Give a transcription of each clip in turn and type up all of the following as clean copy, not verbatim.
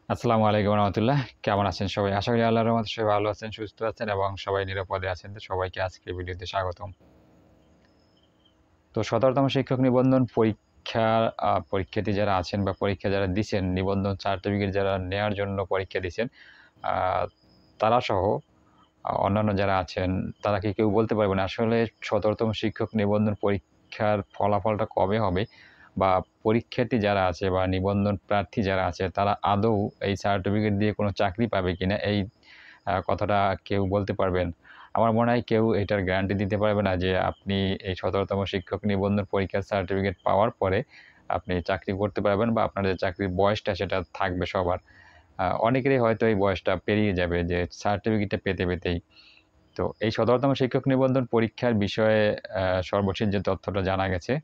আসসালামু আলাইকুম রহমতুল্লাহ। কেমন আছেন সবাই? আশা করি আল্লাহর রহমতে সবাই ভালো আছেন, সুস্থ আছেন এবং সবাই নিরাপদে আছেন। তো সবাইকে আজকের ভিডিওতে স্বাগতম। তো ১৭তম শিক্ষক নিবন্ধন পরীক্ষার্থী যারা আছেন বা পরীক্ষা যারা দিছেন, নিবন্ধন সার্টিফিকেট যারা নেয়ার জন্য পরীক্ষা দিছেন, আ তারা সহ অন্যান্য যারা আছেন, তারা কি কেউ বলতে পারবেন আসলে ১৭তম শিক্ষক নিবন্ধন পরীক্ষার ফলাফলটা কবে হবে? বা পরীক্ষার্থী যারা আছে বা নিবন্ধন প্রার্থী যারা আছে, তারা আদৌ এই সার্টিফিকেট দিয়ে কোনো চাকরি পাবে কিনা? এই কথাটা কেউ বলতে পারবেন? আমার মনে হয় কেউ এটার গ্যারান্টি দিতে পারবে না যে আপনি এই ১৭তম শিক্ষক নিবন্ধন পরীক্ষার সার্টিফিকেট পাওয়ার পরে আপনি চাকরি করতে পারবেন বা আপনার যে চাকরির বয়সটা সেটা থাকবে সবার। অনেকেরই হয়তো এই বয়সটা পেরিয়ে যাবে যে সার্টিফিকেটটা পেতেই। তো এই ১৭তম শিক্ষক নিবন্ধন পরীক্ষার বিষয়ে সর্বশেষ যে তথ্যটা জানা গেছে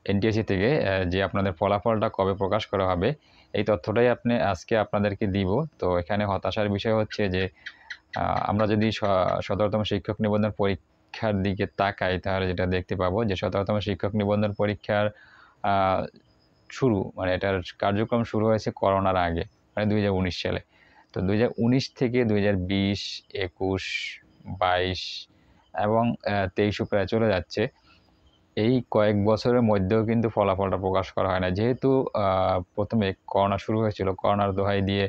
এনটিএসসি থেকে যে আপনাদের ফলাফলটা কবে প্রকাশ করা হবে, এই তথ্যটাই আজকে আপনাদেরকে দিব। তো এখানে হতাশার বিষয় হচ্ছে যে আমরা যদি ১৭তম শিক্ষক নিবন্ধন পরীক্ষার দিকে তাকাই তাহলে যেটা দেখতে পাবো যে ১৭তম শিক্ষক নিবন্ধন পরীক্ষার আ মানে এটার কার্যক্রম শুরু হয়েছে করোনার আগে, মানে ২০১৯ সালে। তো ২০১৯ থেকে ২০২০, ২১, ২২ এবং ২৩ও প্রায় চলে যাচ্ছে। এই কয়েক বছরের মধ্যেও কিন্তু ফলাফলটা প্রকাশ করা হয় না। যেহেতু ১ম এ করোনা শুরু হয়েছিল, করোনার দোহাই দিয়ে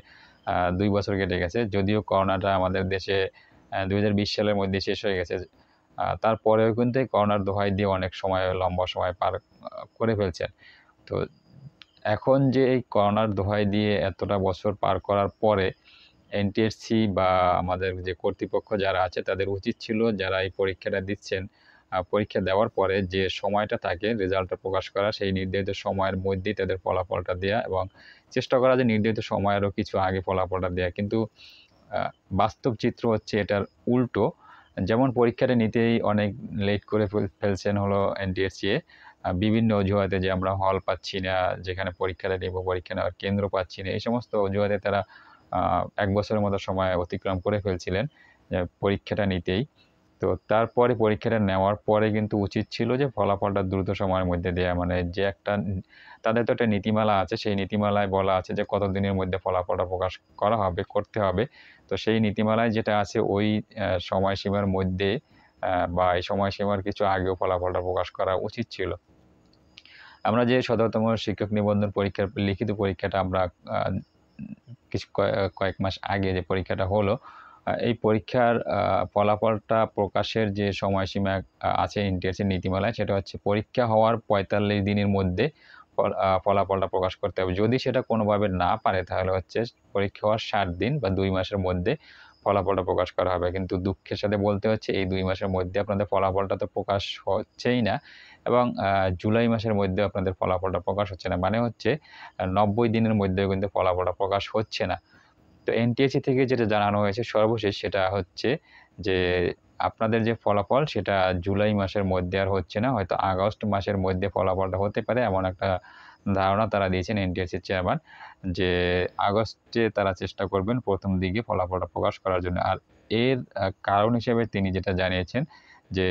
২ বছর কেটে গেছে। যদিও করোনাটা আমাদের দেশে ২০২০ সালের মধ্যে শেষ হয়ে গেছে। তারপরেও কিন্তু এই করোনার দোহাই দিয়ে অনেক সময় লম্বা সময় পার করে ফেলছেন। তো এখন যে এই করোনার দোহাই দিয়ে এতটা বছর পার করার পরে এনটিএসসি বা আমাদের যে কর্তৃপক্ষ যারা আছে তাদের উচিত ছিল যারা এই পরীক্ষাটা দিচ্ছেন, পরীক্ষা দেওয়ার পরে যে সময়টা থাকে রেজাল্টটা প্রকাশ করা, সেই নির্ধারিত সময়ের মধ্যেই তাদের ফলাফলটা দেয়া এবং চেষ্টা করা যে নির্ধারিত সময়েরও কিছু আগে ফলাফলটা দেয়া। কিন্তু আ বাস্তব চিত্র হচ্ছে এটার উল্টো। যেমন পরীক্ষাটা নিতেই অনেক লেট করে ফেলছেন হলো এনটিএসসি বিভিন্ন অজুহাতে যে আমরা হল পাচ্ছি না, যেখানে পরীক্ষাটা নেব, পরীক্ষা নেওয়ার কেন্দ্র পাচ্ছি না। এই সমস্ত অজুহাতে তারা ১ বছরের মতো সময় অতিক্রম করে ফেলছিলেন পরীক্ষাটা নিতেই। তো তারপরে পরীক্ষাটা নেওয়ার পরে কিন্তু উচিত ছিল যে ফলাফলটা দ্রুত সময়ের মধ্যে দেয়া। মানে যে একটা তাদের তো একটা নীতিমালা আছে, সেই নীতিমালায় বলা আছে যে কতদিনের মধ্যে ফলাফলটা প্রকাশ করা হবে, করতে হবে। তো সেই নীতিমালায় যেটা আছে ওই সময়সীমার মধ্যে বা এই সময়সীমার কিছু আগেও ফলাফলটা প্রকাশ করা উচিত ছিল। আমরা যে ১৭তম শিক্ষক নিবন্ধন পরীক্ষার লিখিত পরীক্ষাটা আমরা আ কিছু কয়েক মাস আগে যে পরীক্ষাটা হলো, এই পরীক্ষার ফলাফলটা প্রকাশের যে সময়সীমা আছে এনটিএসসির নীতিমালায় সেটা হচ্ছে পরীক্ষা হওয়ার ৪৫ দিনের মধ্যে ফলাফলটা প্রকাশ করতে হবে। যদি সেটা কোনোভাবে না পারে তাহলে হচ্ছে পরীক্ষা হওয়ার ৬০ দিন বা ২ মাসের মধ্যে ফলাফলটা প্রকাশ করা হবে। কিন্তু দুঃখের সাথে বলতে হচ্ছে এই ২ মাসের মধ্যে আপনাদের ফলাফলটা তো প্রকাশ হচ্ছেই না এবং জুলাই মাসের মধ্যেও আপনাদের ফলাফলটা প্রকাশ হচ্ছে না। মানে হচ্ছে ৯০ দিনের মধ্যেও কিন্তু ফলাফলটা প্রকাশ হচ্ছে না। তো এনটিএসসি থেকে যেটা জানানো হয়েছে সর্বশেষ সেটা হচ্ছে যে, আপনাদের যে ফলাফল সেটা জুলাই মাসের মধ্যে আর হচ্ছে না। হয়তো আগস্ট মাসের মধ্যে ফলাফলটা হতে পারে এমন একটা ধারণা তারা দিয়েছেন এনটিএসসির চেয়ারম্যান। যে আগস্টে তারা চেষ্টা করবেন ১ম দিকে ফলাফলটা প্রকাশ করার জন্য। আর এর কারণ হিসেবে তিনি যেটা জানিয়েছেন যে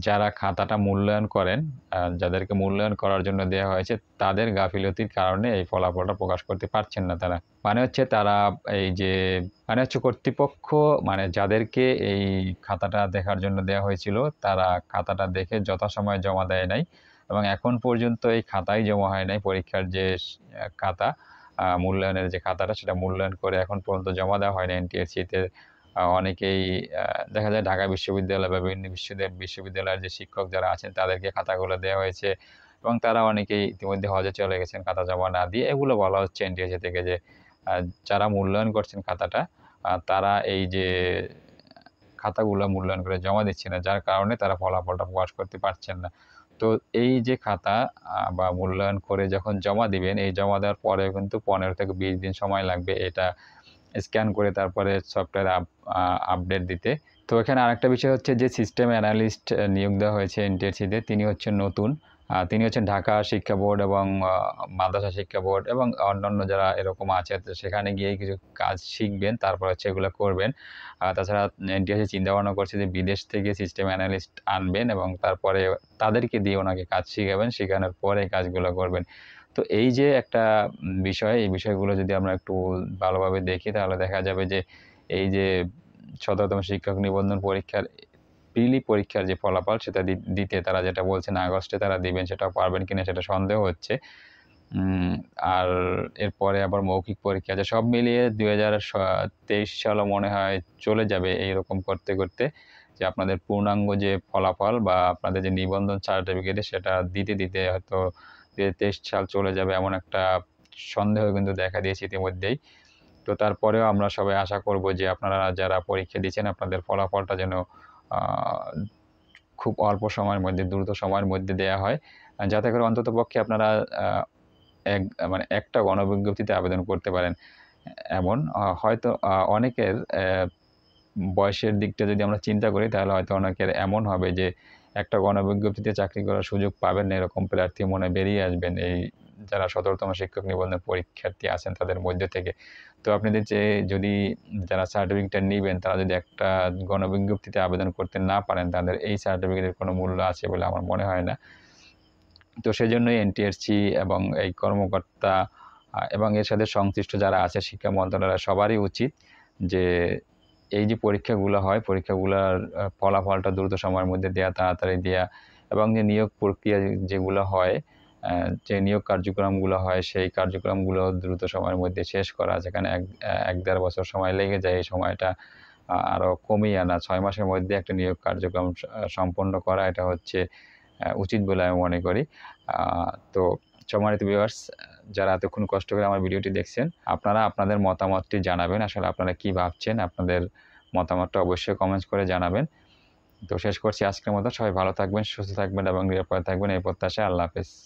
যারা খাতাটা মূল্যায়ন করেন, যাদেরকে মূল্যায়ন করার জন্য দেয়া হয়েছে, তাদের গাফিলতির কারণে এই ফলাফলটা প্রকাশ করতে পারছেন না তারা। মানে হচ্ছে তারা এই যে মানে হচ্ছে কর্তৃপক্ষ মানে যাদেরকে এই খাতাটা দেখার জন্য দেয়া হয়েছিল, তারা খাতাটা দেখে যথাসময়ে জমা দেয় নাই এবং এখন পর্যন্ত এই খাতাই জমা হয় নাই। পরীক্ষার যে খাতা, মূল্যায়নের যে খাতাটা, সেটা মূল্যায়ন করে এখন পর্যন্ত জমা দেওয়া হয়নি এনটিএসসিতে। অনেকেই দেখা যায় ঢাকা বিশ্ববিদ্যালয় বা বিভিন্ন বিশ্ববিদ্যালয়ের যে শিক্ষক যারা আছেন তাদেরকে খাতাগুলো দেওয়া হয়েছে এবং তারা অনেকেই ইতিমধ্যে হজে চলে গেছেন খাতা জমা না দিয়ে। এগুলো বলা হচ্ছে এনটিএসসি থেকে যে যারা মূল্যায়ন করছেন খাতাটা তারা এই যে খাতাগুলা মূল্যায়ন করে জমা দিচ্ছে না। যার কারণে তারা ফলাফলটা প্রকাশ করতে পারছেন না। তো এই যে খাতা বা মূল্যায়ন করে যখন জমা দিবেন, এই জমা দেওয়ার পরেও কিন্তু ১৫ থেকে ২০ দিন সময় লাগবে এটা স্ক্যান করে তারপরে সফটওয়্যারে আপডেট দিতে। তো এখানে আরেকটা বিষয় হচ্ছে যে সিস্টেম অ্যানালিস্ট নিয়োগ দেওয়া হয়েছে এনটিএসসিতে। তিনি হচ্ছেন নতুন। তিনি হচ্ছেন ঢাকা শিক্ষা বোর্ড এবং মাদ্রাসা শিক্ষা বোর্ড এবং অন্যান্য যারা এরকম আছে তো সেখানে গিয়েই কিছু কাজ শিখবেন। তারপর হচ্ছে এগুলো করবেন। তাছাড়া এনটিএসসি চিন্তাভাবনা করছে যে বিদেশ থেকে সিস্টেম অ্যানালিস্ট আনবেন এবং তারপরে তাদেরকে দিয়ে ওনাকে কাজ শিখাবেন। শিখানোর পরে কাজগুলো করবেন। তো এই যে একটা বিষয়, এই বিষয়গুলো যদি আমরা একটু ভালোভাবে দেখি তাহলে দেখা যাবে যে এই যে ১৭তম শিক্ষক নিবন্ধন পরীক্ষার প্রিলি পরীক্ষার যে ফলাফল সেটা দিতে তারা যেটা বলছেন আগস্টে তারা দিবেন, সেটাও পারবেন কিনা সেটা সন্দেহ হচ্ছে। আর এরপরে আবার মৌখিক পরীক্ষা আছে। সব মিলিয়ে ২০২৩ সালও মনে হয় চলে যাবে এইরকম করতে, করতে যে আপনাদের পূর্ণাঙ্গ যে ফলাফল বা আপনাদের যে নিবন্ধন সার্টিফিকেট সেটা দিতে হয়তো ২০২৩ সাল চলে যাবে এমন একটা সন্দেহ কিন্তু দেখা দিয়েছে ইতিমধ্যেই। তো তারপরেও আমরা সবাই আশা করব যে আপনারা যারা পরীক্ষা দিচ্ছেন আপনাদের ফলাফলটা যেন আ খুব অল্প সময়ের মধ্যে, দ্রুত সময়ের মধ্যে দেয়া হয়। যাতে করে অন্ততপক্ষে আপনারা আ এক মানে একটা গণবিজ্ঞপ্তিতে আবেদন করতে পারেন। এমন হয়তো অনেকের বয়সের দিকটা যদি আমরা চিন্তা করি তাহলে হয়তো অনেকের এমন হবে যে একটা গণবিজ্ঞপ্তিতে চাকরি করার সুযোগ পাবেন না এরকম প্রার্থী মনে বেরিয়ে আসবেন এই যারা ১৭তম শিক্ষক নিবন্ধন পরীক্ষার্থী আছেন তাদের মধ্য থেকে। তো আপনাদের যে যদি যারা সার্টিফিকেটটা নিবেন তারা যদি একটা গণবিজ্ঞপ্তিতে আবেদন করতে না পারেন তাদের এই সার্টিফিকেটের কোনো মূল্য আছে বলে আমার মনে হয় না। তো সেজন্যই এনটিআরসি এবং এই কর্মকর্তা এবং এর সাথে সংশ্লিষ্ট যারা আছে শিক্ষা মন্ত্রণালয় সবারই উচিত যে এই যে পরীক্ষাগুলো হয় পরীক্ষাগুলার ফলাফলটা দ্রুত সময়ের মধ্যে দেয়া, তাড়াতাড়ি দেয়া এবং যে নিয়োগ প্রক্রিয়া যেগুলো হয়, যে নিয়োগ কার্যক্রমগুলো হয় সেই কার্যক্রমগুলো দ্রুত সময়ের মধ্যে শেষ করা। যেখানে ১-১.৫ বছর সময় লেগে যায় এই সময়টা আরও কমিয়ে আনা। ৬ মাসের মধ্যে একটা নিয়োগ কার্যক্রম সম্পন্ন করা এটা হচ্ছে উচিত বলে আমি মনে করি। তো সম্মানিত ভিউয়ার্স যারা এতক্ষণ কষ্ট করে আমার ভিডিওটি দেখছেন, আপনারা আপনাদের মতামতটি জানাবেন। আসলে আপনারা কি ভাবছেন? আপনাদের মতামতটা অবশ্যই কমেন্টস করে জানাবেন। তো শেষ করছি আজকের মতো। সবাই ভালো থাকবেন, সুস্থ থাকবেন এবং নিরাপদে থাকবেন এই প্রত্যাশায়। আল্লাহ হাফেজ।